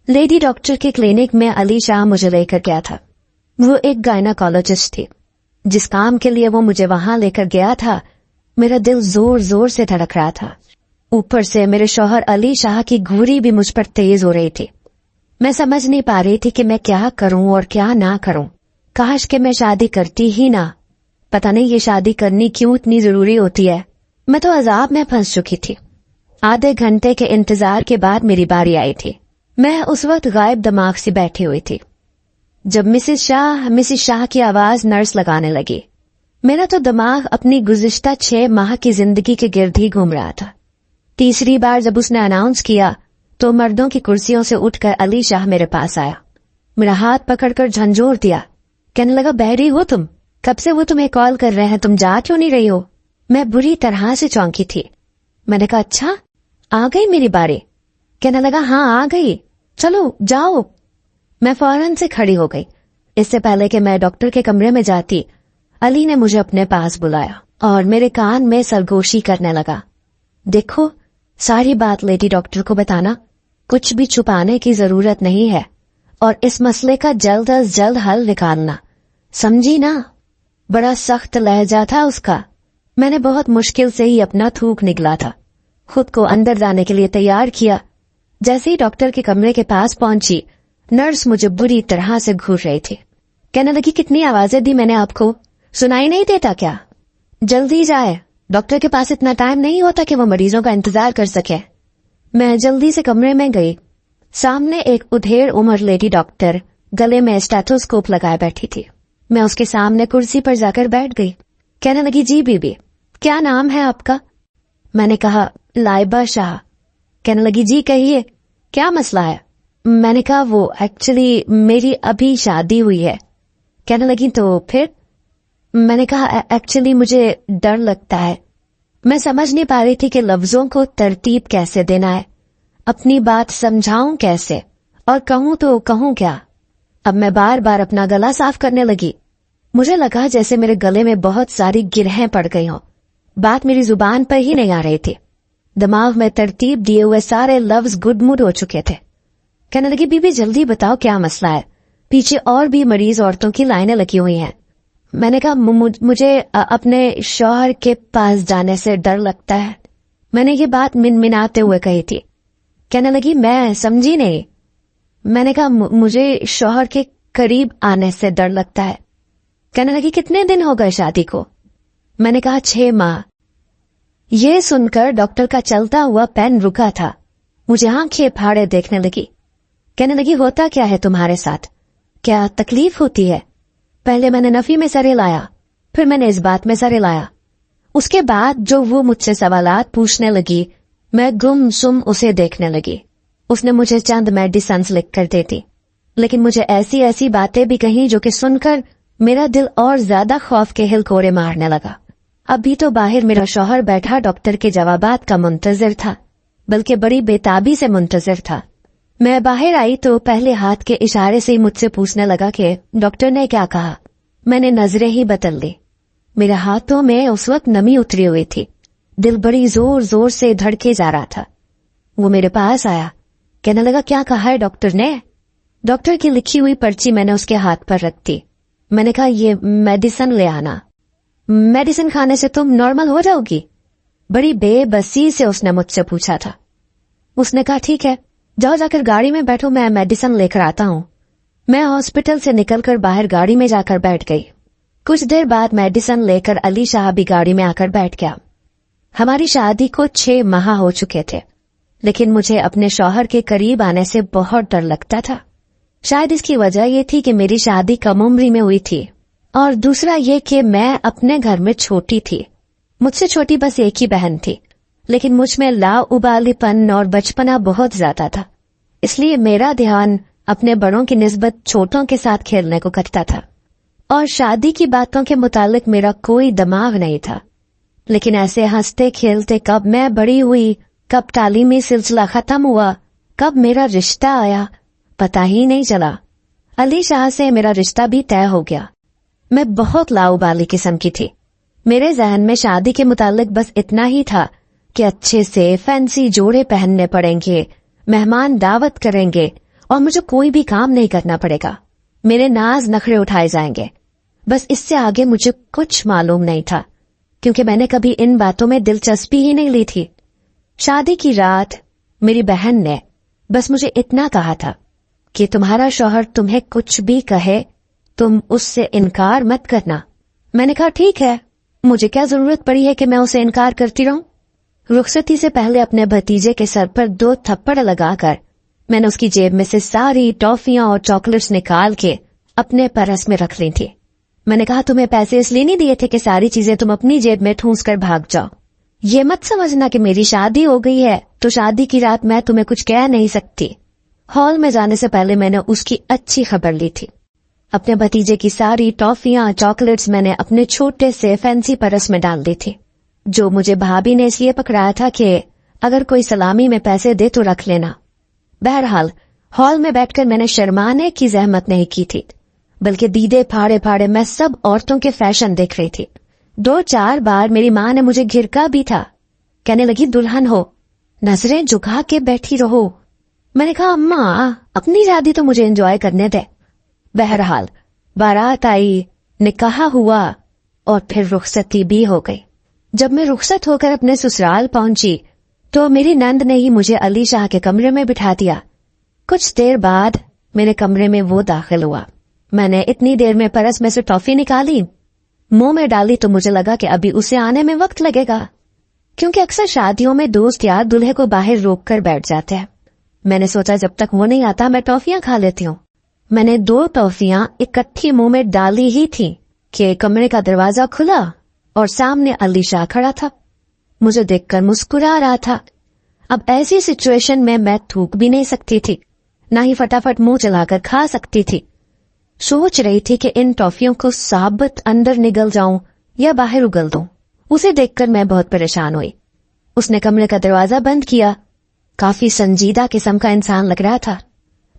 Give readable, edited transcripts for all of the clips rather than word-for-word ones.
Lady doctor के clinic में अली शाह मुझे लेकर गया था। वो एक गायनाकोलॉजिस्ट थी। जिस काम के लिए वो मुझे वहां लेकर गया था, मेरा दिल जोर जोर से धड़क रहा था। ऊपर से मेरे शौहर अली शाह की घूरी भी मुझ पर तेज हो रही थी। मैं समझ नहीं पा रही थी कि मैं क्या करूं और क्या ना करूं। काश कि मैं शादी करती ही ना। पता नहीं ये शादी करनी क्यों इतनी जरूरी होती है। मैं तो अजाब में फंस चुकी थी। आधे घंटे के इंतजार के बाद मेरी बारी आई थी। मैं उस वक्त गायब दिमाग से बैठी हुई थी जब मिसिस शाह की आवाज नर्स लगाने लगी। मेरा तो दिमाग अपनी गुज़िश्ता 6 माह की जिंदगी के गिर्द ही घूम रहा था। तीसरी बार जब उसने अनाउंस किया तो मर्दों की कुर्सियों से उठकर अली शाह मेरे पास आया। मेरा हाथ पकड़कर झंझोर दिया। कहने लगा, बहरी हो तुम? कब से वो तुम्हें कॉल कर रहे हैं, तुम जा क्यों नहीं रही हो? मैं बुरी तरह से चौंकी थी। मैंने कहा, अच्छा आ गई मेरी बारी? कहने लगा, हाँ आ गई, चलो जाओ। मैं फौरन से खड़ी हो गई। इससे पहले कि मैं डॉक्टर के कमरे में जाती, अली ने मुझे अपने पास बुलाया और मेरे कान में सरगोशी करने लगा। देखो, सारी बात लेडी डॉक्टर को बताना, कुछ भी छुपाने की जरूरत नहीं है और इस मसले का जल्द अज जल्द हल निकालना, समझी ना? बड़ा सख्त लहजा था उसका। मैंने बहुत मुश्किल से ही अपना थूक निकला था। खुद को अंदर जाने के लिए तैयार किया। जैसे ही डॉक्टर के कमरे के पास पहुंची, नर्स मुझे बुरी तरह से घूर रही थी। कहने लगी, कितनी आवाजें दी मैंने आपको, सुनाई नहीं देता क्या? जल्दी जाए, डॉक्टर के पास इतना टाइम नहीं होता कि वो मरीजों का इंतजार कर सके। मैं जल्दी से कमरे में गई। सामने एक उधेड़ उम्र लेडी डॉक्टर गले में स्टेथोस्कोप लगाए बैठी थी। मैं उसके सामने कुर्सी पर जाकर बैठ गई। कहने लगी, जी बीबी, क्या नाम है आपका? मैंने कहा, लाइबा शाह। कहने लगी, जी कहिए, क्या मसला है? मैंने कहा, वो एक्चुअली मेरी अभी शादी हुई है। कहने लगी, तो फिर? मैंने कहा, एक्चुअली मुझे डर लगता है। मैं समझ नहीं पा रही थी कि लफ्जों को तरतीब कैसे देना है, अपनी बात समझाऊं कैसे और कहूं तो कहूं क्या। अब मैं बार बार अपना गला साफ करने लगी। मुझे लगा जैसे मेरे गले में बहुत सारी गिरहें पड़ गई हों। बात मेरी जुबान पर ही नहीं आ रही थी। दिमाग में तरतीब दिए हुए सारे लफ्ज गुडमुड हो चुके थे। कहने लगी, बीबी जल्दी बताओ क्या मसला है, पीछे और भी मरीज औरतों की लाइनें लगी हुई हैं। मैंने कहा, मुझे अपने शौहर के पास जाने से डर लगता है। मैंने ये बात मिनमिनाते हुए कही थी। कहने लगी, मैं समझी नहीं। मैंने कहा, मुझे शौहर के करीब आने से डर लगता है। कहने लगी, कितने दिन हो गए शादी को? मैंने कहा, 6 माह। ये सुनकर डॉक्टर का चलता हुआ पेन रुका था। मुझे आंखें फाड़े देखने लगी। कहने लगी, होता क्या है तुम्हारे साथ? क्या तकलीफ होती है? पहले मैंने नफी में सर हिलाया, फिर मैंने इस बात में सर हिलाया। उसके बाद जो वो मुझसे सवालात पूछने लगी, मैं गुमसुम उसे देखने लगी। उसने मुझे चंद मेडिसिन्स लिख कर देती, लेकिन मुझे ऐसी ऐसी बातें भी कही जो कि सुनकर मेरा दिल और ज्यादा खौफ के हिलकोरे मारने लगा। अभी तो बाहर मेरा शौहर बैठा डॉक्टर के जवाबात का मुंतजिर था, बल्कि बड़ी बेताबी से मुंतजिर था। मैं बाहर आई तो पहले हाथ के इशारे से ही मुझसे पूछने लगा कि डॉक्टर ने क्या कहा। मैंने नजरें ही बदल ली। मेरे हाथों में उस वक्त नमी उतरी हुई थी। दिल बड़ी जोर जोर से धड़के जा रहा था। वो मेरे पास आया। कहने लगा, क्या कहा है डॉक्टर ने? डॉक्टर की लिखी हुई पर्ची मैंने उसके हाथ पर रख दी। मैंने कहा, ये मेडिसिन ले आना। मेडिसिन खाने से तुम नॉर्मल हो जाओगी? बड़ी बेबसी से उसने मुझसे पूछा था। उसने कहा, ठीक है, जाओ जाकर गाड़ी में बैठो, मैं मेडिसिन लेकर आता हूँ। मैं हॉस्पिटल से निकलकर बाहर गाड़ी में जाकर बैठ गई। कुछ देर बाद मेडिसिन लेकर अली शाह भी गाड़ी में आकर बैठ गया। हमारी शादी को 6 माह हो चुके थे, लेकिन मुझे अपने शौहर के करीब आने से बहुत डर लगता था। शायद इसकी वजह ये थी कि मेरी शादी कम उम्री में हुई थी, और दूसरा ये कि मैं अपने घर में छोटी थी। मुझसे छोटी बस एक ही बहन थी, लेकिन मुझ में लाउबालीपन और बचपना बहुत ज्यादा था। इसलिए मेरा ध्यान अपने बड़ों की निस्बत छोटों के साथ खेलने को करता था, और शादी की बातों के मुतालिक मेरा कोई दिमाग नहीं था। लेकिन ऐसे हंसते खेलते कब मैं बड़ी हुई, कब तालीमी सिलसिला खत्म हुआ, कब मेरा रिश्ता आया, पता ही नहीं चला। अली शाह से मेरा रिश्ता भी तय हो गया। मैं बहुत लाउबाली किस्म की थी। मेरे जहन में शादी के मुतालिक बस इतना ही था कि अच्छे से फैंसी जोड़े पहनने पड़ेंगे, मेहमान दावत करेंगे और मुझे कोई भी काम नहीं करना पड़ेगा। मेरे नाज नखरे उठाए जाएंगे। बस इससे आगे मुझे कुछ मालूम नहीं था, क्योंकि मैंने कभी इन बातों में दिलचस्पी ही नहीं ली थी। शादी की रात मेरी बहन ने बस मुझे इतना कहा था कि तुम्हारा शौहर तुम्हें कुछ भी कहे तुम उससे इनकार मत करना। मैंने कहा ठीक है, मुझे क्या जरूरत पड़ी है कि मैं उसे इनकार करती रहूं। रुखसती से पहले अपने भतीजे के सर पर 2 थप्पड़ लगाकर मैंने उसकी जेब में से सारी टॉफियां और चॉकलेट्स निकाल के अपने पर्स में रख ली थी। मैंने कहा तुम्हें पैसे इसलिए नहीं दिए थे कि सारी चीजें तुम अपनी जेब में ठूंस कर भाग जाओ। ये मत समझना कि मेरी शादी हो गई है तो शादी की रात मैं तुम्हें कुछ कह नहीं सकती। हॉल में जाने से पहले मैंने उसकी अच्छी खबर ली थी। अपने भतीजे की सारी टॉफियां चॉकलेट्स मैंने अपने छोटे से फैंसी पर्स में डाल दी थी, जो मुझे भाभी ने इसलिए पकड़ाया था कि अगर कोई सलामी में पैसे दे तो रख लेना। बहरहाल हॉल में बैठकर मैंने शर्माने की जहमत नहीं की थी, बल्कि दीदे फाड़े फाड़े मैं सब औरतों के फैशन देख रही थी। 2-4 बार मेरी माँ ने मुझे घिरका भी था। कहने लगी दुल्हन हो, नजरें झुका के बैठी रहो। मैंने कहा अम्मा अपनी शादी तो मुझे एंजॉय करने दे। बहरहाल बारात आई, निकाह हुआ और फिर रुखसती भी हो गई। जब मैं रुखसत होकर अपने ससुराल पहुंची तो मेरी नंद ने ही मुझे अली शाह के कमरे में बिठा दिया। कुछ देर बाद मेरे कमरे में वो दाखिल हुआ। मैंने इतनी देर में पर्स में से टॉफी निकाली, मुंह में डाली तो मुझे लगा कि अभी उसे आने में वक्त लगेगा, क्योंकि अक्सर शादियों में दोस्त यार दूल्हे को बाहर रोक कर बैठ जाते हैं। मैंने सोचा जब तक वो नहीं आता मैं टॉफियां खा लेती हूँ। मैंने 2 टॉफियां इकट्ठी मुंह में डाली ही थी कि कमरे का दरवाजा खुला और सामने अली शाह खड़ा था। मुझे देखकर मुस्कुरा रहा था। अब ऐसी सिचुएशन में मैं थूक भी नहीं सकती थी, ना ही फटाफट मुंह चलाकर खा सकती थी। सोच रही थी कि इन टॉफियों को साबित अंदर निगल जाऊं या बाहर उगल दूं। उसे देखकर मैं बहुत परेशान हुई। उसने कमरे का दरवाजा बंद किया। काफी संजीदा किस्म का इंसान लग रहा था।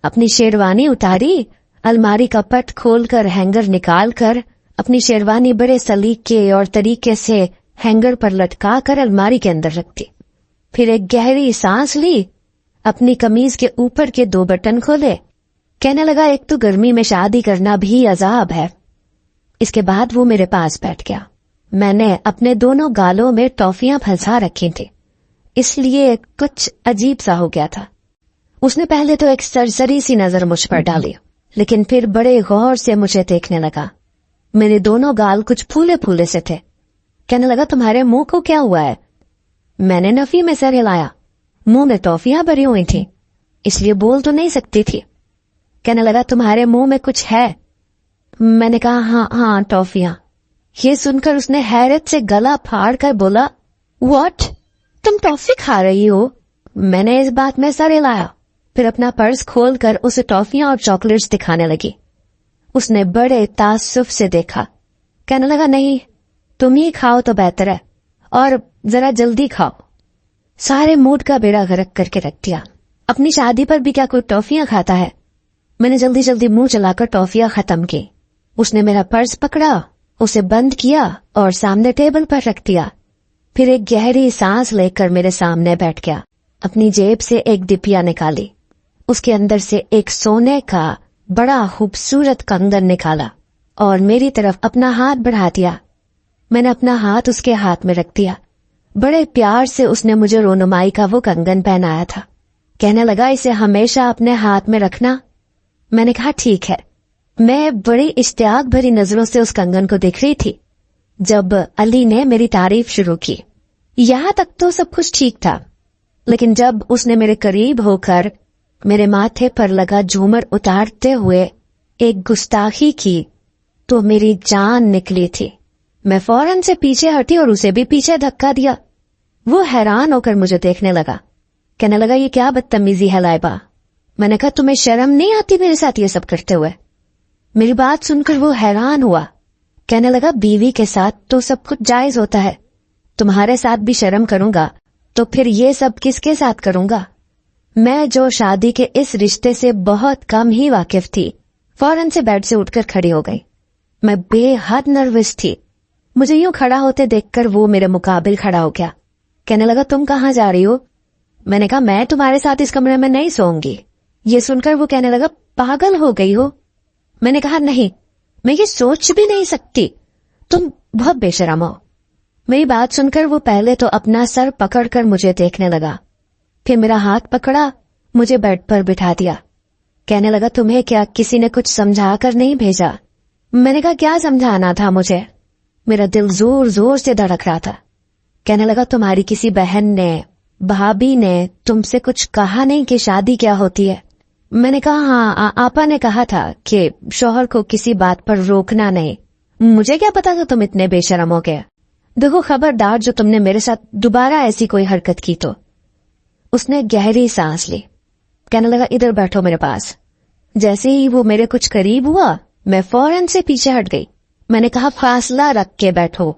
अपनी शेरवानी उतारी, अलमारी का पट खोलकर हैंगर निकालकर अपनी शेरवानी बड़े सलीके और तरीके से हैंगर पर लटका कर अलमारी के अंदर रख दी। फिर एक गहरी सांस ली, अपनी कमीज के ऊपर के 2 बटन खोले। कहने लगा एक तो गर्मी में शादी करना भी अजाब है। इसके बाद वो मेरे पास बैठ गया। मैंने अपने दोनों गालों में टॉफियां फंसा रखी थी, इसलिए कुछ अजीब सा हो गया था। उसने पहले तो एक सरसरी सी नजर मुझ पर डाली, लेकिन फिर बड़े गौर से मुझे देखने लगा। मेरे दोनों गाल कुछ फूले फूले से थे। कहने लगा तुम्हारे मुंह को क्या हुआ है? मैंने नफी में सर हिलाया। मुंह में टॉफियां भरी हुई थी, इसलिए बोल तो नहीं सकती थी। कहने लगा तुम्हारे मुंह में कुछ है? मैंने कहा हाँ टॉफियां। ये सुनकर उसने हैरत से गला फाड़ कर बोला व्हाट, तुम टॉफी खा रही हो? मैंने इस बात में सर हिलाया, फिर अपना पर्स खोलकर उसे टॉफियां और चॉकलेट्स दिखाने लगी। उसने बड़े तासुफ से देखा। कहने लगा नहीं, तुम ही खाओ तो बेहतर है, और जरा जल्दी खाओ। सारे मूड का बेड़ा गर्क करके रख दिया। अपनी शादी पर भी क्या कोई टॉफियां खाता है? मैंने जल्दी जल्दी मुंह चलाकर टॉफियां खत्म की। उसने मेरा पर्स पकड़ा, उसे बंद किया और सामने टेबल पर रख दिया। फिर एक गहरी सांस लेकर मेरे सामने बैठ गया। अपनी जेब से एक डिबिया निकाली, उसके अंदर से एक सोने का बड़ा खूबसूरत कंगन निकाला और मेरी तरफ अपना हाथ बढ़ा दिया। मैंने अपना हाथ उसके हाथ में रख दिया। बड़े प्यार से उसने मुझे रोनुमाई का वो कंगन पहनाया था। कहने लगा इसे हमेशा अपने हाथ में रखना। मैंने कहा ठीक है। मैं बड़ी इश्तियाक भरी नजरों से उस कंगन को देख रही थी जब अली ने मेरी तारीफ शुरू की। यहां तक तो सब कुछ ठीक था, लेकिन जब उसने मेरे करीब होकर मेरे माथे पर लगा झूमर उतारते हुए एक गुस्ताखी की तो मेरी जान निकली थी। मैं फौरन से पीछे हटी और उसे भी पीछे धक्का दिया। वो हैरान होकर मुझे देखने लगा। कहने लगा ये क्या बदतमीजी है लाइबा? मैंने कहा तुम्हें शर्म नहीं आती मेरे साथ ये सब करते हुए? मेरी बात सुनकर वो हैरान हुआ। कहने लगा बीवी के साथ तो सब कुछ जायज होता है, तुम्हारे साथ भी शर्म करूंगा तो फिर ये सब किसके साथ करूंगा? मैं जो शादी के इस रिश्ते से बहुत कम ही वाकिफ थी, फौरन से बेड से उठकर खड़ी हो गई। मैं बेहद नर्वस थी। मुझे यूं खड़ा होते देखकर वो मेरे मुकाबिल खड़ा हो गया। कहने लगा तुम कहाँ जा रही हो? मैंने कहा मैं तुम्हारे साथ इस कमरे में नहीं सोऊंगी, ये सुनकर वो कहने लगा, पागल हो गई हो? मैंने कहा, नहीं, मैं ये सोच भी नहीं सकती, तुम बहुत बेशरम हो। मेरी बात सुनकर वो पहले तो अपना सर पकड़कर मुझे देखने लगा, फिर मेरा हाथ पकड़ा, मुझे बेड पर बिठा दिया। कहने लगा, तुम्हें क्या किसी ने कुछ समझा कर नहीं भेजा? मैंने कहा, क्या समझाना था मुझे? मेरा दिल जोर जोर से धड़क रहा था। कहने लगा, तुम्हारी किसी बहन ने, भाभी ने तुमसे कुछ कहा नहीं कि शादी क्या होती है? मैंने कहा, हाँ, आपा ने कहा था कि शौहर को किसी बात पर रोकना नहीं। मुझे क्या पता था तुम इतने बेशरम हो गए। देखो, खबरदार जो तुमने मेरे साथ दोबारा ऐसी कोई हरकत की तो। उसने गहरी सांस ली। कहने लगा, इधर बैठो मेरे पास। जैसे ही वो मेरे कुछ करीब हुआ, मैं फौरन से पीछे हट गई। मैंने कहा, फासला रख के बैठो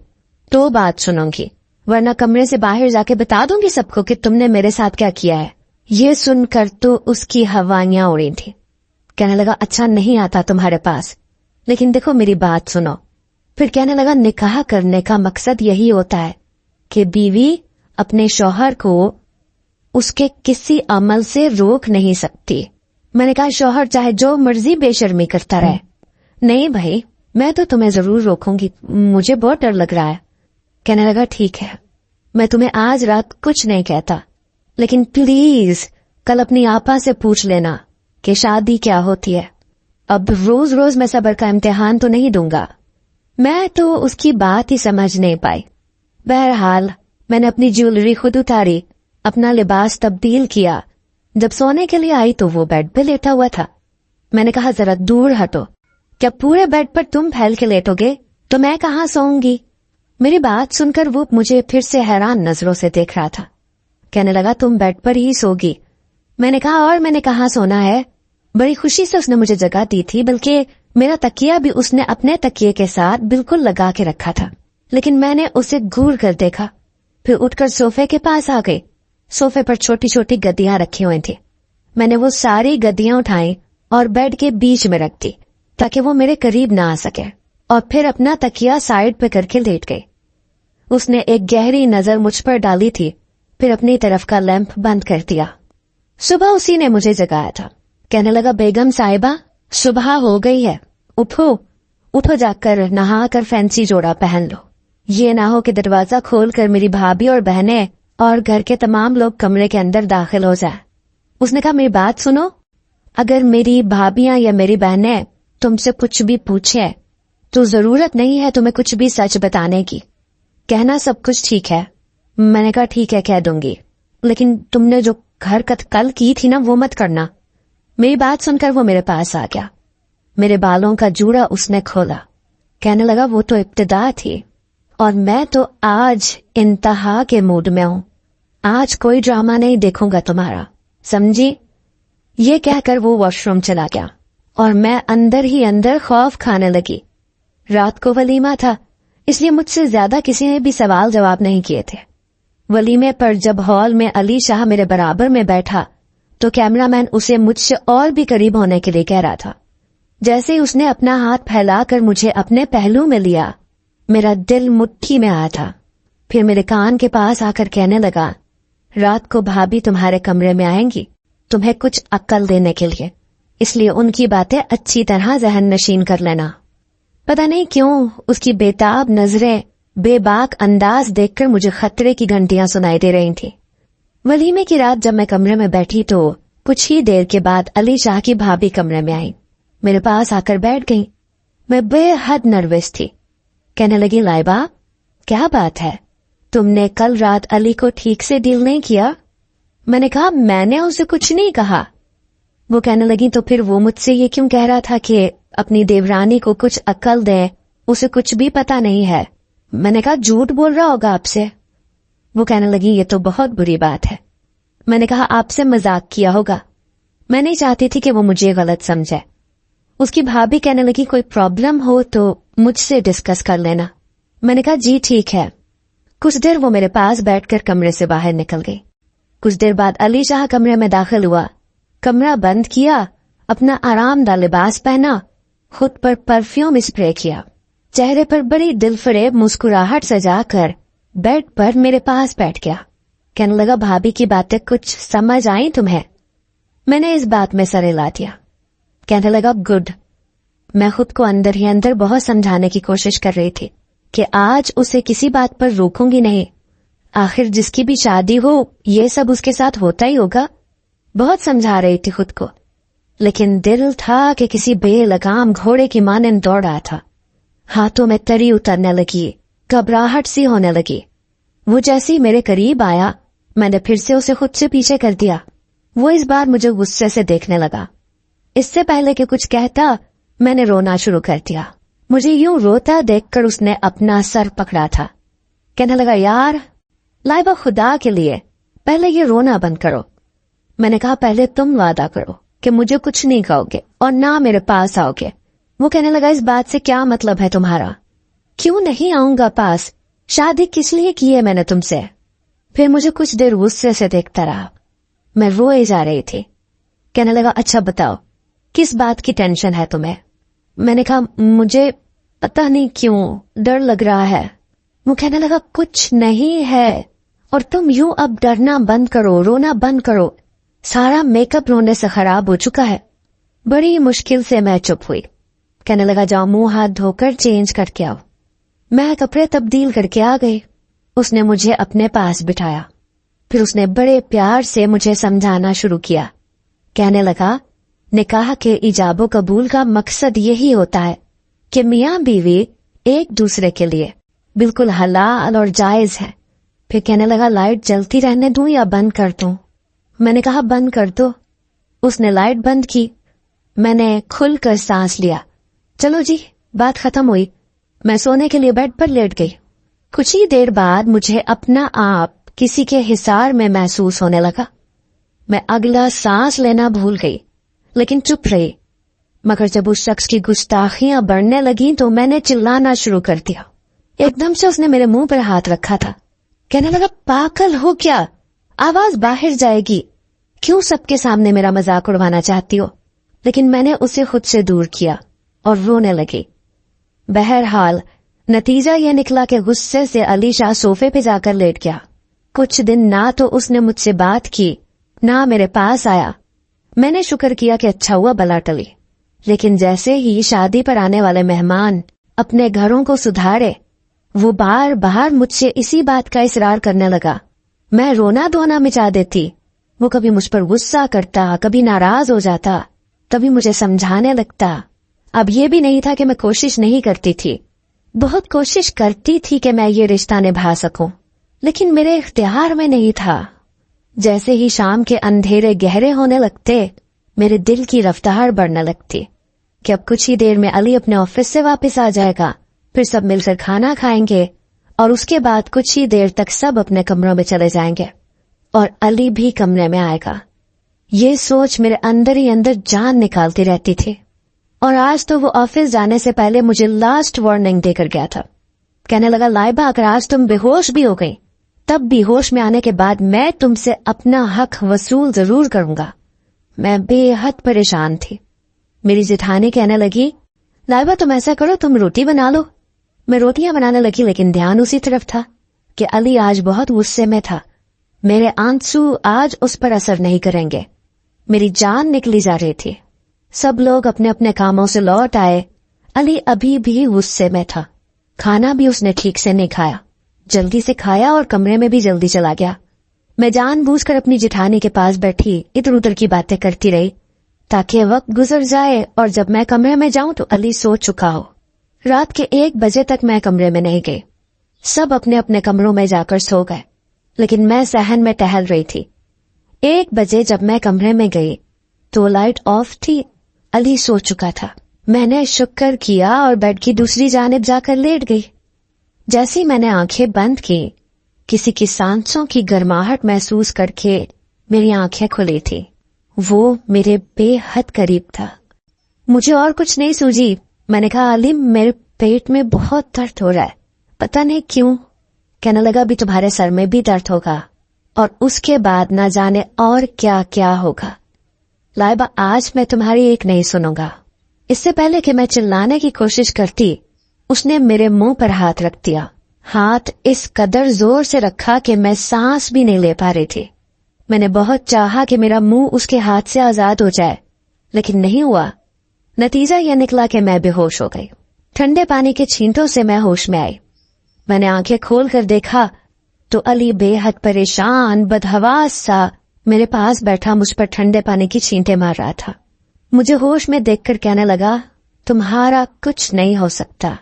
तो बात सुनूंगी, वरना कमरे से बाहर जाके बता दूंगी सबको कि तुमने मेरे साथ क्या किया है। ये सुनकर तो उसकी हवाइयां उड़ी थी। कहने लगा, अच्छा नहीं आता तुम्हारे पास, लेकिन देखो मेरी बात सुनो। फिर कहने लगा, निकाह करने का मकसद यही होता है कि बीवी अपने शौहर को उसके किसी अमल से रोक नहीं सकती। मैंने कहा, शौहर चाहे जो मर्जी बेशर्मी करता रहे। नहीं भाई, मैं तो तुम्हें जरूर रोकूंगी, मुझे बहुत डर लग रहा है। कहने लगा, ठीक है, मैं तुम्हें आज रात कुछ नहीं कहता, लेकिन प्लीज कल अपनी आपा से पूछ लेना कि शादी क्या होती है। अब रोज रोज मैं सब्र का इम्तिहान तो नहीं दूंगा। मैं तो उसकी बात ही समझ नहीं पाई। बहरहाल मैंने अपनी ज्वेलरी खुद उतारी, अपना लिबास तब्दील किया। जब सोने के लिए आई तो वो बेड पे लेटा हुआ था। मैंने कहा, जरा दूर हटो, क्या पूरे बेड पर तुम फैल के लेटोगे तो मैं कहाँ सोऊंगी? मेरी बात सुनकर वो मुझे फिर से हैरान नजरों से देख रहा था। कहने लगा, तुम बेड पर ही सोगी। मैंने कहा, और मैंने कहाँ सोना है? बड़ी खुशी से उसने मुझे जगह दी थी, बल्कि मेरा तकिया भी उसने अपने तकिए के साथ बिल्कुल लगा के रखा था। लेकिन मैंने उसे घूर कर देखा, फिर उठकर सोफे के पास आ गई। सोफे पर छोटी छोटी गद्दियां रखी हुई थी। मैंने वो सारी गद्दियां उठाई और बेड के बीच में रख दी ताकि वो मेरे करीब ना आ सके, और फिर अपना तकिया साइड पे करके लेट गई। उसने एक गहरी नजर मुझ पर डाली थी, फिर अपनी तरफ का लैंप बंद कर दिया। सुबह उसी ने मुझे जगाया था। कहने लगा, बेगम साहिबा, सुबह हो गई है, उठो उठो, जाकर नहा कर फैंसी जोड़ा पहन लो। ये ना हो कि दरवाजा खोलकर मेरी भाभी और बहनें और घर के तमाम लोग कमरे के अंदर दाखिल हो जाए। उसने कहा, मेरी बात सुनो, अगर मेरी भाभियां या मेरी बहनें तुमसे कुछ भी पूछे तो जरूरत नहीं है तुम्हें कुछ भी सच बताने की, कहना सब कुछ ठीक है। मैंने कहा, ठीक है, कह दूंगी, लेकिन तुमने जो हरकत कल की थी ना, वो मत करना। मेरी बात सुनकर वो मेरे पास आ गया। मेरे बालों का जूड़ा उसने खोला। कहने लगा, वो तो इब्तिदा थी और मैं तो आज इंतहा के मूड में हूं। आज कोई ड्रामा नहीं देखूंगा तुम्हारा, समझी? ये कहकर वो वॉशरूम चला गया और मैं अंदर ही अंदर खौफ खाने लगी। रात को वलीमा था, इसलिए मुझसे ज्यादा किसी ने भी सवाल जवाब नहीं किए थे। वलीमे पर जब हॉल में अली शाह मेरे बराबर में बैठा तो कैमरामैन उसे मुझसे और भी करीब होने के लिए कह रहा था। जैसे ही उसने अपना हाथ फैलाकर मुझे अपने पहलू में लिया, मेरा दिल मुट्ठी में आया था। फिर मेरे कान के पास आकर कहने लगा, रात को भाभी तुम्हारे कमरे में आएंगी तुम्हें कुछ अक्ल देने के लिए, इसलिए उनकी बातें अच्छी तरह जहन नशीन कर लेना। पता नहीं क्यों उसकी बेताब नजरें, बेबाक अंदाज देखकर मुझे खतरे की घंटियां सुनाई दे रही थी। वलीमे की रात जब मैं कमरे में बैठी तो कुछ ही देर के बाद अली शाह की भाभी कमरे में आई, मेरे पास आकर बैठ गई। मैं बेहद नर्वस थी। कहने लगी, लाइबा, क्या बात है, तुमने कल रात अली को ठीक से डील नहीं किया? मैंने कहा, मैंने उसे कुछ नहीं कहा। वो कहने लगी, तो फिर वो मुझसे ये क्यों कह रहा था कि अपनी देवरानी को कुछ अक्ल दे, उसे कुछ भी पता नहीं है? मैंने कहा, झूठ बोल रहा होगा आपसे। वो कहने लगी, ये तो बहुत बुरी बात है। मैंने कहा, आपसे मजाक किया होगा, मैं नहीं चाहती थी कि वो मुझे गलत समझे। उसकी भाभी कहने लगी, कोई प्रॉब्लम हो तो मुझसे डिस्कस कर लेना। मैंने कहा, जी ठीक है। कुछ देर वो मेरे पास बैठकर कमरे से बाहर निकल गई। कुछ देर बाद अली शाह कमरे में दाखिल हुआ, कमरा बंद किया, अपना आरामदाह लिबास पहना, खुद पर परफ्यूम स्प्रे किया, चेहरे पर बड़ी दिलफरेब मुस्कुराहट सजाकर बेड पर मेरे पास बैठ गया। कहने लगा, भाभी की बातें कुछ समझ आई तुम्हें? मैंने इस बात में सर हिला दिया। कहने लगा गुड। मैं खुद को अंदर ही अंदर बहुत समझाने की कोशिश कर रही थी कि आज उसे किसी बात पर रोकूंगी नहीं। आखिर जिसकी भी शादी हो ये सब उसके साथ होता ही होगा। बहुत समझा रही थी खुद को, लेकिन दिल था कि किसी बेलगाम घोड़े की मानंद दौड़ रहा था। हाथों में तरी उतरने लगी, घबराहट सी होने लगी। वो जैसे ही मेरे करीब आया, मैंने फिर से उसे खुद से पीछे कर दिया। वो इस बार मुझे गुस्से से देखने लगा। इससे पहले कि कुछ कहता, मैंने रोना शुरू कर दिया। मुझे यूं रोता देखकर उसने अपना सर पकड़ा था। कहने लगा यार लाइबा, खुदा के लिए पहले ये रोना बंद करो। मैंने कहा पहले तुम वादा करो कि मुझे कुछ नहीं कहोगे और ना मेरे पास आओगे। वो कहने लगा इस बात से क्या मतलब है तुम्हारा? क्यों नहीं आऊंगा पास? शादी किस लिए की है मैंने तुमसे? फिर मुझे कुछ देर गुस्से से देखता रहा। मैं रोए जा रही थी। कहने लगा अच्छा बताओ किस बात की टेंशन है तुम्हें? मैंने कहा मुझे पता नहीं क्यों डर लग रहा है। वो कहने लगा कुछ नहीं है और तुम यूं अब डरना बंद करो, रोना बंद करो। सारा मेकअप रोने से खराब हो चुका है। बड़ी मुश्किल से मैं चुप हुई। कहने लगा जाओ मुंह हाथ धोकर चेंज करके आओ। मैं कपड़े तब्दील करके आ गई। उसने मुझे अपने पास बिठाया। फिर उसने बड़े प्यार से मुझे समझाना शुरू किया। कहने लगा निकाह के इजाबो कबूल का मकसद यही होता है कि मियां बीवी एक दूसरे के लिए बिल्कुल हलाल और जायज है। फिर कहने लगा लाइट जलती रहने दूं या बंद कर दूं? मैंने कहा बंद कर दो। उसने लाइट बंद की। मैंने खुलकर सांस लिया। चलो जी बात खत्म हुई। मैं सोने के लिए बेड पर लेट गई। कुछ ही देर बाद मुझे अपना आप किसी के हिसार में महसूस होने लगा। मैं अगला सांस लेना भूल गई, लेकिन चुप रही। मगर जब उस शख्स की गुस्ताखियां बढ़ने लगी तो मैंने चिल्लाना शुरू कर दिया। एकदम से उसने मेरे मुंह पर हाथ रखा था। कहने लगा पागल हो क्या? आवाज बाहर जाएगी। क्यों सबके सामने मेरा मजाक उड़वाना चाहती हो? लेकिन मैंने उसे खुद से दूर किया और रोने लगी। बहरहाल नतीजा यह निकला कि गुस्से से अली शाह सोफे पे जाकर लेट गया। कुछ दिन ना तो उसने मुझसे बात की, ना मेरे पास आया। मैंने शुक्र किया कि अच्छा हुआ बला टली। लेकिन जैसे ही शादी पर आने वाले मेहमान अपने घरों को सुधारे, वो बार बार मुझसे इसी बात का इसरार करने लगा। मैं रोना धोना मिटा देती। वो कभी मुझ पर गुस्सा करता, कभी नाराज हो जाता, कभी मुझे समझाने लगता। अब ये भी नहीं था कि मैं कोशिश नहीं करती थी। बहुत कोशिश करती थी कि मैं ये रिश्ता निभा सकूं, लेकिन मेरे इख्तियार में नहीं था। जैसे ही शाम के अंधेरे गहरे होने लगते, मेरे दिल की रफ्तार बढ़ने लगती कि अब कुछ ही देर में अली अपने ऑफिस से वापस आ जाएगा। फिर सब मिलकर खाना खाएंगे और उसके बाद कुछ ही देर तक सब अपने कमरों में चले जाएंगे और अली भी कमरे में आएगा। ये सोच मेरे अंदर ही अंदर जान निकालती रहती थी। और आज तो वो ऑफिस जाने से पहले मुझे लास्ट वार्निंग देकर गया था। कहने लगा लाइबा अगर आज तुम बेहोश भी हो गई, तब भी होश में आने के बाद मैं तुमसे अपना हक वसूल जरूर करूंगा। मैं बेहद परेशान थी। मेरी जेठानी कहने लगी लाइबा तुम ऐसा करो, तुम रोटी बना लो। मैं रोटियां बनाने लगी, लेकिन ध्यान उसी तरफ था कि अली आज बहुत गुस्से में था। मेरे आंसू आज उस पर असर नहीं करेंगे। मेरी जान निकली जा रही थी। सब लोग अपने अपने कामों से लौट आए। अली अभी भी गुस्से में था। खाना भी उसने ठीक से नहीं खाया। जल्दी से खाया और कमरे में भी जल्दी चला गया। मैं जानबूझकर अपनी जेठानी के पास बैठी इधर उधर की बातें करती रही ताकि वक्त गुजर जाए और जब मैं कमरे में जाऊं तो अली सो चुका हो। रात के 1 बजे तक मैं कमरे में नहीं गई। सब अपने अपने कमरों में जाकर सो गए, लेकिन मैं सहन में टहल रही थी। 1 बजे जब मैं कमरे में गई तो लाइट ऑफ थी। अली सो चुका था। मैंने शुक्र किया और बेड की दूसरी जानिब जाकर लेट गई। जैसे ही मैंने आंखें बंद की, किसी की सांसों की गर्माहट महसूस करके मेरी आंखें खुली थी। वो मेरे बेहद करीब था। मुझे और कुछ नहीं सूझी। मैंने कहा अली मेरे पेट में बहुत दर्द हो रहा है, पता नहीं क्यों। कहने लगा अभी तुम्हारे सर में भी दर्द होगा और उसके बाद न जाने और क्या क्या होगा। लाइबा आज मैं तुम्हारी एक नहीं सुनूंगा। इससे पहले कि मैं चिल्लाने की कोशिश करती, उसने मेरे मुंह पर हाथ रख दिया। हाथ इस कदर जोर से रखा कि मैं सांस भी नहीं ले पा रही थी। میں نے بہت چاہا کہ میرا منہ اس کے ہاتھ سے آزاد ہو جائے، لیکن نہیں ہوا۔ نتیجہ یہ نکلا کہ میں بے ہوش ہو گئی۔ ٹھنڈے پانی کے چھینٹوں سے میں ہوش میں آئی۔ میں نے آنکھیں کھول کر دیکھا تو علی بے حد پریشان بدحواس سا میرے پاس بیٹھا مجھ پر ٹھنڈے پانی کی چھینٹیں مار رہا تھا۔ مجھے ہوش میں دیکھ کر کہنے لگا، تمہارا کچھ نہیں ہو سکتا،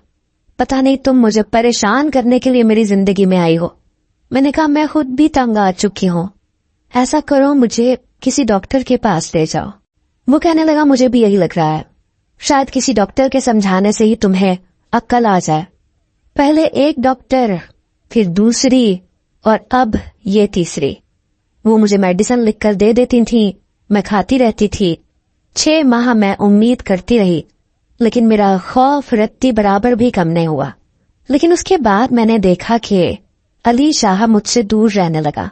پتہ نہیں تم مجھے پریشان کرنے کے لیے میری زندگی میں آئی ہو۔ میں نے کہا میں خود بھی تنگ آ چکی ہوں، ایسا کرو مجھے کسی ڈاکٹر کے پاس لے جاؤ۔ وہ کہنے لگا مجھے بھی یہی لگ رہا ہے، شاید کسی ڈاکٹر کے سمجھانے سے ہی تمہیں عقل آ جائے۔ پہلے ایک ڈاکٹر، پھر دوسری، اور اب یہ تیسری۔ وہ مجھے میڈیسن لکھ کر دے دیتی تھیں، میں کھاتی رہتی تھی۔ 6 ماہ میں امید کرتی رہی، لیکن میرا خوف رتی برابر بھی کم نہیں ہوا۔ لیکن اس کے بعد میں نے دیکھا کہ علی شاہ مجھ سے دور رہنے لگا،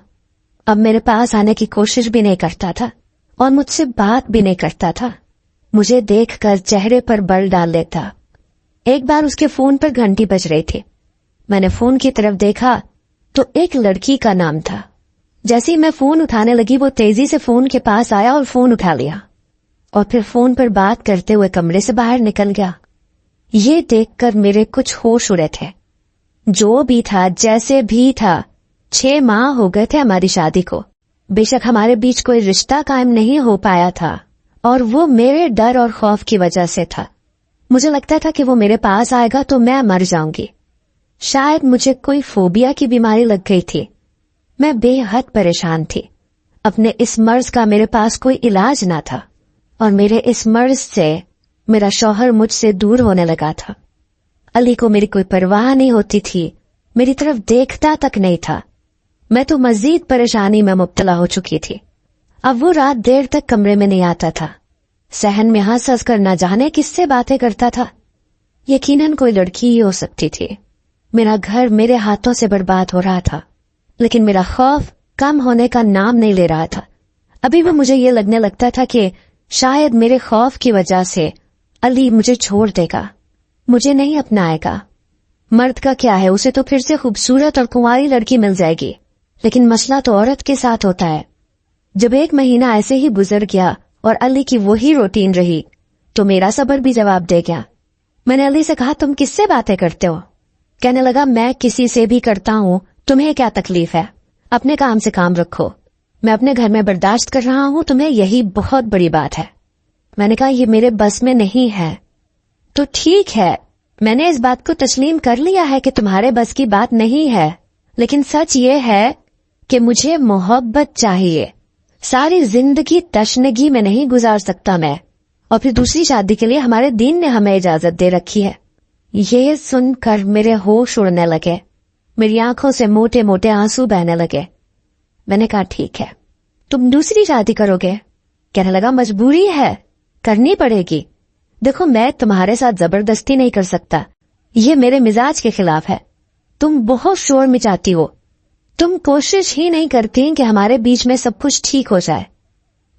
اب میرے پاس آنے کی کوشش بھی نہیں کرتا تھا اور مجھ سے بات بھی نہیں کرتا تھا۔ مجھے دیکھ کر چہرے پر بل ڈال لیتا۔ ایک بار اس کے فون پر گھنٹی بج رہی تھی، میں نے فون کی طرف دیکھا تو ایک لڑکی کا نام تھا۔ جیسے ہی میں فون اٹھانے لگی وہ تیزی سے فون کے پاس آیا اور فون اٹھا لیا، اور پھر فون پر بات کرتے ہوئے کمرے سے باہر نکل گیا۔ یہ دیکھ کر میرے کچھ ہوش اڑے تھے۔ جو بھی تھا جیسے بھی تھا، 6 ماہ ہو گئے تھے ہماری شادی کو، بے شک ہمارے بیچ کوئی رشتہ قائم نہیں ہو پایا تھا، اور وہ میرے ڈر اور خوف کی وجہ سے تھا۔ مجھے لگتا تھا کہ وہ میرے پاس آئے گا تو میں مر جاؤں گی، شاید مجھے کوئی فوبیا کی بیماری لگ گئی تھی۔ میں بے حد پریشان تھی، اپنے اس مرض کا میرے پاس کوئی علاج نہ تھا، اور میرے اس مرض سے میرا شوہر مجھ سے دور ہونے لگا تھا۔ علی کو میری کوئی پرواہ نہیں ہوتی تھی، میری طرف دیکھتا تک نہیں تھا۔ میں تو مزید پریشانی میں مبتلا ہو چکی تھی۔ اب وہ رات دیر تک کمرے میں نہیں آتا تھا، صحن میں ہنس ہنس کر نہ جانے کس سے باتیں کرتا تھا۔ یقیناً کوئی لڑکی ہی ہو سکتی تھی۔ میرا گھر میرے ہاتھوں سے برباد ہو رہا تھا، لیکن میرا خوف کم ہونے کا نام نہیں لے رہا تھا۔ ابھی بھی مجھے یہ لگنے لگتا تھا کہ شاید میرے خوف کی وجہ سے علی مجھے چھوڑ دے گا، مجھے نہیں اپنائے گا۔ مرد کا کیا ہے، اسے تو پھر سے خوبصورت اور کنواری لڑکی مل جائے گی، لیکن مسئلہ تو عورت کے ساتھ ہوتا ہے۔ جب 1 مہینہ ایسے ہی گزر گیا اور علی کی وہی روٹین رہی تو میرا صبر بھی جواب دے گیا۔ میں نے علی سے کہا تم کس سے باتیں کرتے ہو؟ کہنے لگا میں کسی سے بھی کرتا ہوں، تمہیں کیا تکلیف ہے، اپنے کام سے کام رکھو، میں اپنے گھر میں برداشت کر رہا ہوں، تمہیں یہی بہت بڑی بات ہے۔ میں نے کہا یہ میرے بس میں نہیں ہے۔ تو ٹھیک ہے، میں نے اس بات کو تسلیم کر لیا ہے کہ تمہارے بس کی بات نہیں ہے، لیکن سچ یہ ہے کہ مجھے محبت چاہیے، ساری زندگی تشنگی میں نہیں گزار سکتا میں، اور پھر دوسری شادی کے لیے ہمارے دین نے ہمیں اجازت دے رکھی ہے۔ یہ سن کر میرے ہوش اڑنے لگے، میری آنکھوں سے موٹے موٹے آنسو بہنے لگے۔ میں نے کہا ٹھیک ہے، تم دوسری شادی کرو گے؟ کہنے لگا مجبوری ہے، کرنی پڑے گی۔ دیکھو میں تمہارے ساتھ زبردستی نہیں کر سکتا، یہ میرے مزاج کے خلاف ہے۔ تم بہت شور مچاتی ہو، تم کوشش ہی نہیں کرتی کہ ہمارے بیچ میں سب کچھ ٹھیک ہو جائے۔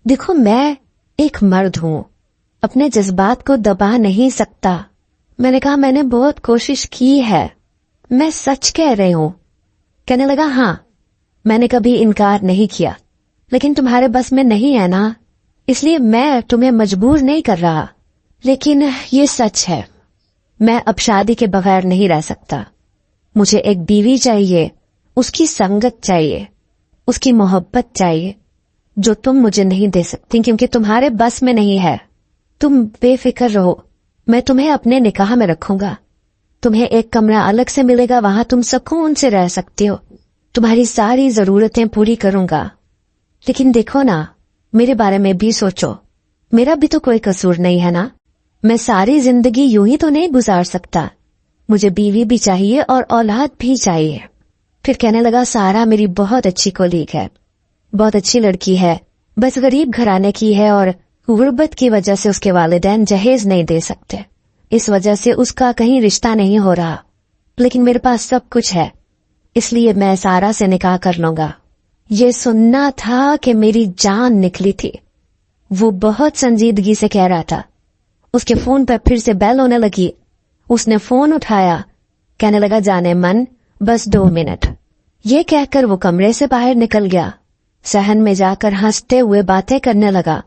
دیکھو میں ایک مرد ہوں، اپنے جذبات کو دبا نہیں سکتا۔ میں نے کہا میں نے بہت کوشش کی ہے، میں سچ کہہ رہی ہوں۔ کہنے لگا ہاں، میں نے کبھی انکار نہیں کیا، لیکن تمہارے بس میں نہیں ہے نا، اس لیے میں تمہیں مجبور نہیں کر رہا، لیکن یہ سچ ہے، میں اب شادی کے بغیر نہیں رہ سکتا۔ مجھے ایک بیوی چاہیے، اس کی سنگت چاہیے، اس کی محبت چاہیے، جو تم مجھے نہیں دے سکتی کیونکہ تمہارے بس میں نہیں ہے۔ تم بے فکر رہو، میں تمہیں اپنے نکاح میں رکھوں گا، تمہیں ایک کمرہ الگ سے ملے گا، وہاں تم سکون سے رہ سکتے ہو، تمہاری ساری ضرورتیں پوری کروں گا۔ لیکن دیکھو نا، میرے بارے میں بھی سوچو، میرا بھی تو کوئی قصور نہیں ہے نا، میں ساری زندگی یوں ہی تو نہیں گزار سکتا، مجھے بیوی بھی چاہیے اور اولاد بھی چاہیے۔ پھر کہنے لگا سارا میری بہت اچھی کولیگ ہے، بہت اچھی لڑکی ہے، بس غریب گھرانے کی ہے اور غربت کی وجہ سے اس کے والدین جہیز نہیں دے سکتے، اس وجہ سے اس کا کہیں رشتہ نہیں ہو رہا، لیکن میرے پاس سب کچھ ہے، اس لیے میں سارا سے نکاح کر لوں گا۔ یہ سننا تھا کہ میری جان نکلی تھی۔ وہ بہت سنجیدگی سے کہہ رہا تھا۔ اس کے فون پر پھر سے بیل ہونے لگی، اس نے فون اٹھایا، کہنے لگا جانے من بس 2 منٹ۔ یہ کہہ کر وہ کمرے سے باہر نکل گیا۔ सहन में जाकर हंसते हुए बातें करने लगा।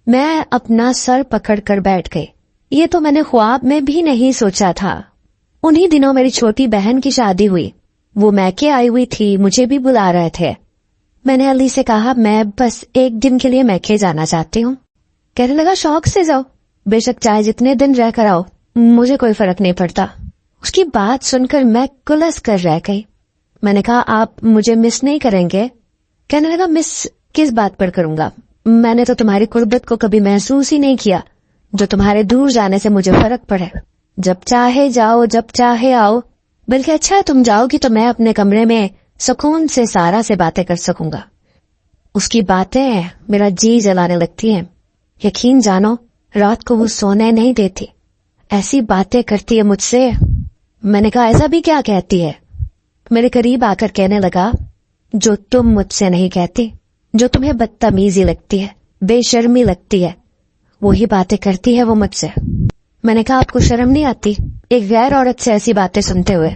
मैं अपना सर पकड़कर बैठ गई। ये तो मैंने ख्वाब में भी नहीं सोचा था। उन्हीं दिनों मेरी छोटी बहन की शादी हुई। वो मैके आई हुई थी, मुझे भी बुला रहे थे। मैंने अली से कहा, मैं बस एक दिन के लिए मैके जाना चाहती हूँ। कहने लगा, शौक से जाओ, बेशक चाहे जितने दिन रह कर आओ, मुझे कोई फर्क नहीं पड़ता। उसकी बात सुनकर मैं कुलस कर रह गई। मैंने कहा, आप मुझे मिस नहीं करेंगे? कहने लगा, मिस किस बात पर करूंगा? मैंने तो तुम्हारी कुर्बत को कभी महसूस ही नहीं किया, जो तुम्हारे दूर जाने से मुझे फर्क पड़े। जब चाहे जाओ, जब चाहे आओ। बल्कि अच्छा है तुम जाओगी तो मैं अपने कमरे में सुकून से सारा से बातें कर सकूंगा। उसकी बातें मेरा जी जलाने लगती हैं। यकीन जानो, रात को वो सोने नहीं देती, ऐसी बातें करती है मुझसे। मैंने कहा, ऐसा भी क्या कहती है? मेरे करीब आकर कहने लगा, जो तुम मुझसे नहीं कहती, जो तुम्हें बदतमीजी लगती है, बेशर्मी लगती है, वही बातें करती है वो मुझसे। मैंने कहा, आपको शर्म नहीं आती एक गैर औरत से ऐसी बातें सुनते हुए?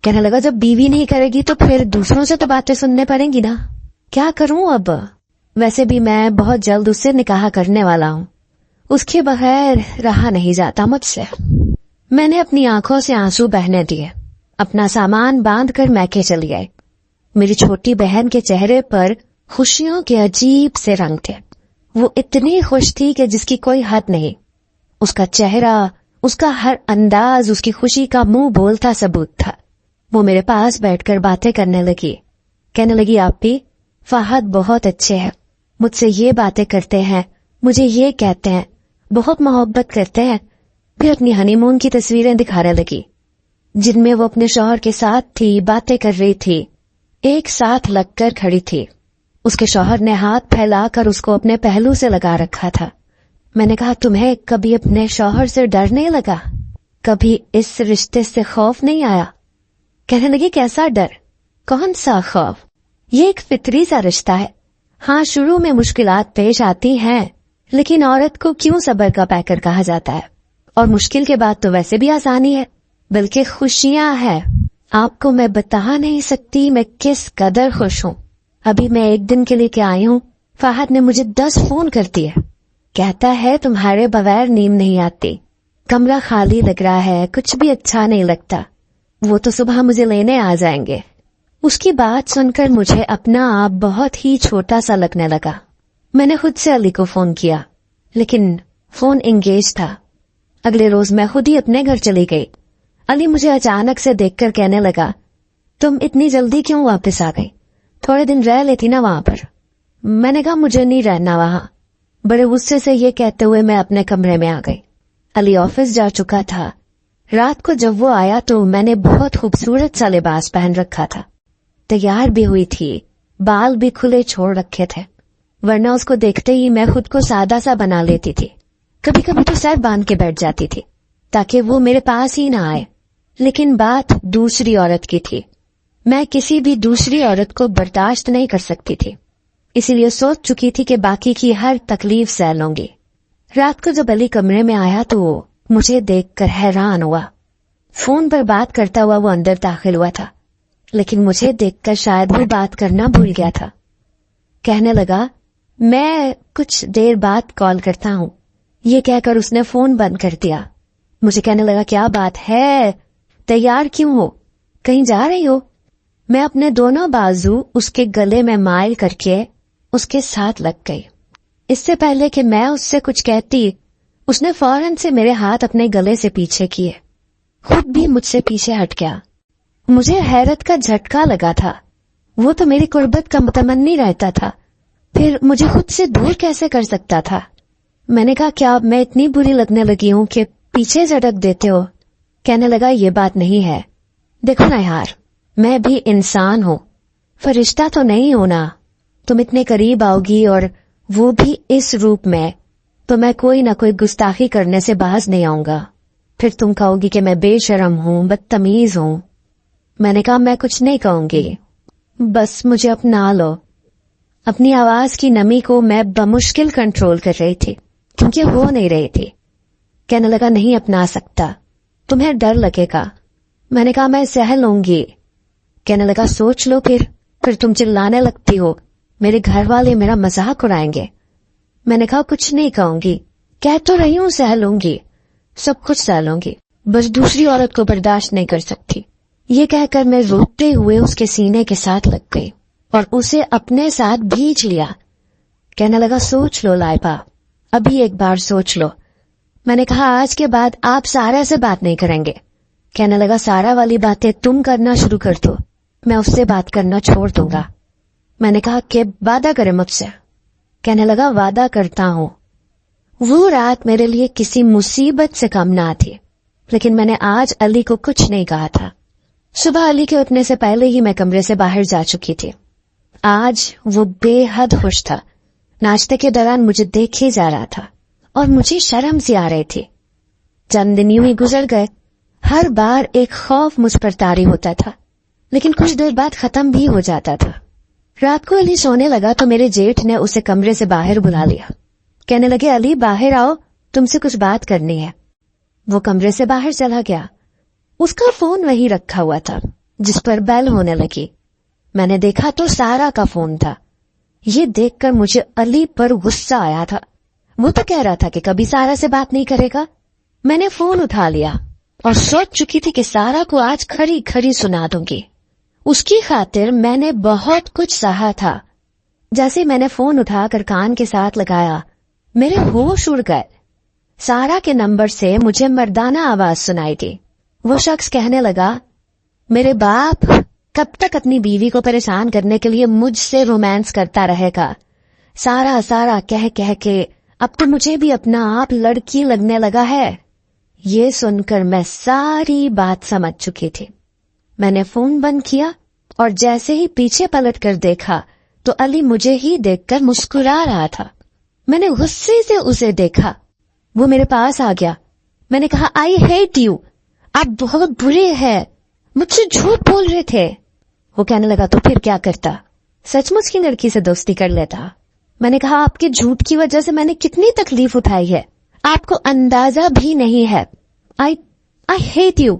कहने लगा, जब बीवी नहीं करेगी तो फिर दूसरों से तो बातें सुनने पड़ेंगी ना। क्या करूं अब? वैसे भी मैं बहुत जल्द उससे निकाह करने वाला हूं। उसके बगैर रहा नहीं जाता मुझसे। मैंने अपनी आंखों से आंसू बहने दिए। अपना सामान बांध कर मैके चली आई। मेरी छोटी बहन के चेहरे पर खुशियों के अजीब से रंग थे। वो इतनी खुश थी कि जिसकी कोई हद नहीं। उसका चेहरा, उसका हर अंदाज उसकी खुशी का मुंह बोलता सबूत था। वो मेरे पास बैठकर बातें करने लगी। कहने लगी, आपी, फहद बहुत अच्छे हैं, मुझसे ये बातें करते हैं, मुझे ये कहते हैं, बहुत मोहब्बत करते हैं। फिर अपनी हनीमून की तस्वीरें दिखाने लगी, जिनमें वो अपने शौहर के साथ थी, बातें कर रही थी, एक साथ लगकर खड़ी थी। उसके शौहर ने हाथ फैलाकर उसको अपने पहलू से लगा रखा था। मैंने कहा, तुम्हें कभी अपने शौहर से डर नहीं लगा? कभी इस रिश्ते से खौफ नहीं आया? कहने लगी, कैसा डर? कौन सा खौफ? ये एक फितरी सा रिश्ता है। हाँ, शुरू में मुश्किलात पेश आती हैं, लेकिन औरत को क्यों सब्र का पैकर कहा जाता है? और मुश्किल के बाद तो वैसे भी आसानी है, बल्कि खुशियां हैं। आपको मैं बता नहीं सकती मैं किस कदर खुश हूँ। अभी मैं एक दिन के लिए क्या आई हूँ, फहद ने मुझे 10 फोन कर दिए। कहता है, तुम्हारे बगैर नींद नहीं आती, कमरा खाली लग रहा है, कुछ भी अच्छा नहीं लगता। वो तो सुबह मुझे लेने आ जाएंगे। उसकी बात सुनकर मुझे अपना आप बहुत ही छोटा सा लगने लगा। मैंने खुद से अली को फोन किया, लेकिन फोन एंगेज था। अगले रोज मैं खुद ही अपने घर चली गई। अली मुझे अचानक से देखकर कहने लगा, तुम इतनी जल्दी क्यों वापस आ गई? थोड़े दिन रह लेती ना वहां पर। मैंने कहा, मुझे नहीं रहना वहां। बड़े गुस्से से ये कहते हुए मैं अपने कमरे में आ गई। अली ऑफिस जा चुका था। रात को जब वो आया तो मैंने बहुत खूबसूरत सा लिबास पहन रखा था। तैयार भी हुई थी, बाल भी खुले छोड़ रखे थे, वरना उसको देखते ही मैं खुद को सादा सा बना लेती थी। कभी कभी तो सर बांध के बैठ जाती थी ताकि वो मेरे पास ही ना आए। लेकिन बात दूसरी औरत की थी। मैं किसी भी दूसरी औरत को बर्दाश्त नहीं कर सकती थी, इसीलिए सोच चुकी थी कि बाकी की हर तकलीफ सह लूंगी। रात को जब अली कमरे में आया तो मुझे देखकर हैरान हुआ। फोन पर बात करता हुआ वो अंदर दाखिल हुआ था, लेकिन मुझे देखकर शायद वो बात करना भूल गया था। कहने लगा, मैं कुछ देर बाद कॉल करता हूँ। ये कहकर उसने फोन बंद कर दिया। मुझे कहने लगा, क्या बात है, तैयार क्यों हो, कहीं जा रही हो? मैं अपने दोनों बाजू उसके गले में माइल करके उसके साथ लग गई। इससे पहले कि मैं उससे कुछ कहती, उसने फौरन से मेरे हाथ अपने गले से पीछे किए, खुद भी मुझसे पीछे हट गया। मुझे हैरत का झटका लगा था। वो तो मेरी कुर्बत का मुतमन्नी रहता था, फिर मुझे खुद से दूर कैसे कर सकता था? मैंने कहा, क्या मैं इतनी बुरी लगने लगी हूं कि पीछे झटक देते हो? कहने लगा, ये बात नहीं है। देखो ना यार, मैं भी इंसान हूं, फरिश्ता तो नहीं हूं ना। तुम इतने करीब आओगी और वो भी इस रूप में, तो मैं कोई ना कोई गुस्ताखी करने से बाज नहीं आऊंगा। फिर तुम कहोगी कि मैं बेशरम हूं, बदतमीज हूं। मैंने कहा, मैं कुछ नहीं कहूंगी, बस मुझे अपना लो। अपनी आवाज की नमी को मैं बमुश्किल कंट्रोल कर रही थी, क्योंकि हो नहीं रही थी। कहने लगा, नहीं अपना सकता, तुम्हें डर लगेगा। मैंने कहा, मैं सह लूंगी। कहने लगा, सोच लो फिर तुम चिल्लाने लगती हो। मेरे घर वाले मेरा मजाक उड़ाएंगे। मैंने कहा कुछ नहीं कहूंगी, कह तो रही हूं सह लूंगी, सब कुछ सह लूंगी, बस दूसरी औरत को बर्दाश्त नहीं कर सकती। ये कहकर मैं रोते हुए उसके सीने के साथ लग गई और उसे अपने साथ भींच लिया। कहने लगा सोच लो लाइबा, अभी एक बार सोच लो। मैंने कहा आज के बाद आप सारा से बात नहीं करेंगे। कहने लगा सारा वाली बातें तुम करना शुरू कर दो, मैं उससे बात करना छोड़ दूंगा। मैंने कहा कि वादा करे मुझसे। कहने लगा वादा करता हूं। वो रात मेरे लिए किसी मुसीबत से कम ना थी, लेकिन मैंने आज अली को कुछ नहीं कहा था। सुबह अली के उठने से पहले ही मैं कमरे से बाहर जा चुकी थी। आज वो बेहद खुश था। नाश्ते के दौरान मुझे देखे जा रहा था और मुझे शर्म सी आ रही थी। चंद दिन यूं ही गुजर गए। हर बार एक खौफ मुझ पर तारी होता था, लेकिन कुछ देर बाद खत्म भी हो जाता था। रात को अली सोने लगा तो मेरे जेठ ने उसे कमरे से बाहर बुला लिया। कहने लगे अली बाहर आओ, तुमसे कुछ बात करनी है। वो कमरे से बाहर चला गया। उसका फोन वहीं रखा हुआ था जिस पर बेल होने लगी। मैंने देखा तो सारा का फोन था। ये देखकर मुझे अली पर गुस्सा आया था। वो तो कह रहा था कि कभी सारा से बात नहीं करेगा। मैंने फोन उठा लिया और सोच चुकी थी कि सारा को आज खरी खरी सुना दूंगी। उसकी खातिर मैंने बहुत कुछ सहा था। जैसे मैंने फोन उठाकर कान के साथ लगाया, मेरे होश उड़ गए। सारा के नंबर से मुझे मर्दाना आवाज सुनाई थी। वो शख्स कहने लगा मेरे बाप कब तक अपनी बीवी को परेशान करने के लिए मुझसे रोमांस करता रहेगा। सारा सारा कह कह के अब तो मुझे भी अपना आप लड़की लगने लगा है। ये सुनकर मैं सारी बात समझ चुकी थी। मैंने फोन बंद किया और जैसे ही पीछे पलट कर देखा तो अली मुझे ही देखकर मुस्कुरा रहा था। मैंने गुस्से से उसे देखा। वो मेरे पास आ गया। मैंने कहा आई हेट यू, आप बहुत बुरे हैं, मुझसे झूठ बोल रहे थे। वो कहने लगा तो फिर क्या करता, सचमुच की लड़की से दोस्ती कर लेता। मैंने कहा आपके झूठ की वजह से मैंने कितनी तकलीफ उठाई है, आपको अंदाजा भी नहीं है। I hate you.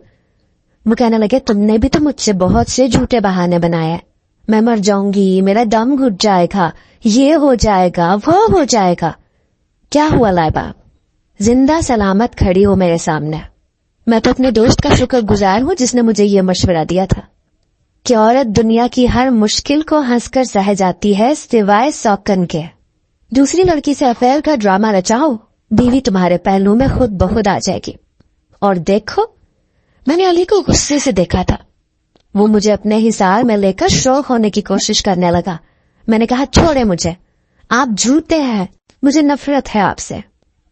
वो कहने लगे तुमने भी तो मुझसे बहुत से झूठे बहाने बनाए। मैं मर जाऊंगी, मेरा दम घुट जाएगा, ये हो जाएगा, वो हो जाएगा। क्या हुआ लाइबा, जिंदा सलामत खड़ी हो मेरे सामने। मैं तो अपने दोस्त का शुक्रगुजार हूं जिसने मुझे ये मशवरा दिया था कि औरत दुनिया की हर मुश्किल को हंसकर सह जाती है सिवाय सौकन के। दूसरी लड़की से अफेयर का ड्रामा रचाओ, बीवी तुम्हारे पहलू में खुद बखुद आ जाएगी। और देखो, मैंने अली को गुस्से से देखा था। वो मुझे अपने हिसार में लेकर शौक होने की कोशिश करने लगा। मैंने कहा छोड़े मुझे, आप झूठे हैं, मुझे नफरत है आपसे।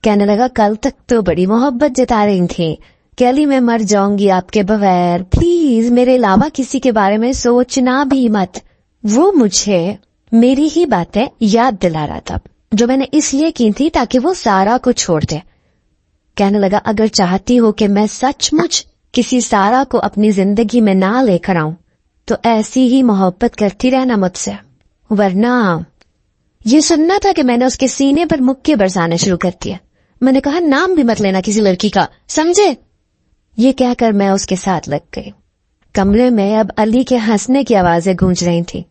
कहने लगा कल तक तो बड़ी मोहब्बत जता रही थी कि अली मैं मर जाऊंगी आपके बगैर, प्लीज मेरे अलावा किसी के बारे में सोचना भी मत। वो मुझे मेरी ही बातें याद दिला रहा था जो मैंने इसलिए की थी ताकि वो सारा को छोड़ दे। कहने लगा अगर चाहती हो कि मैं सचमुच किसी सारा को अपनी जिंदगी में ना लेकर आऊं तो ऐसी ही मोहब्बत करती रहना मुझसे, वरना। ये सुनना था कि मैंने उसके सीने पर मुक्के बरसाने शुरू कर दिए। मैंने कहा नाम भी मत लेना किसी लड़की का, समझे। ये कहकर मैं उसके साथ लग गई। कमरे में अब अली के हंसने की आवाजें गूंज रही थी।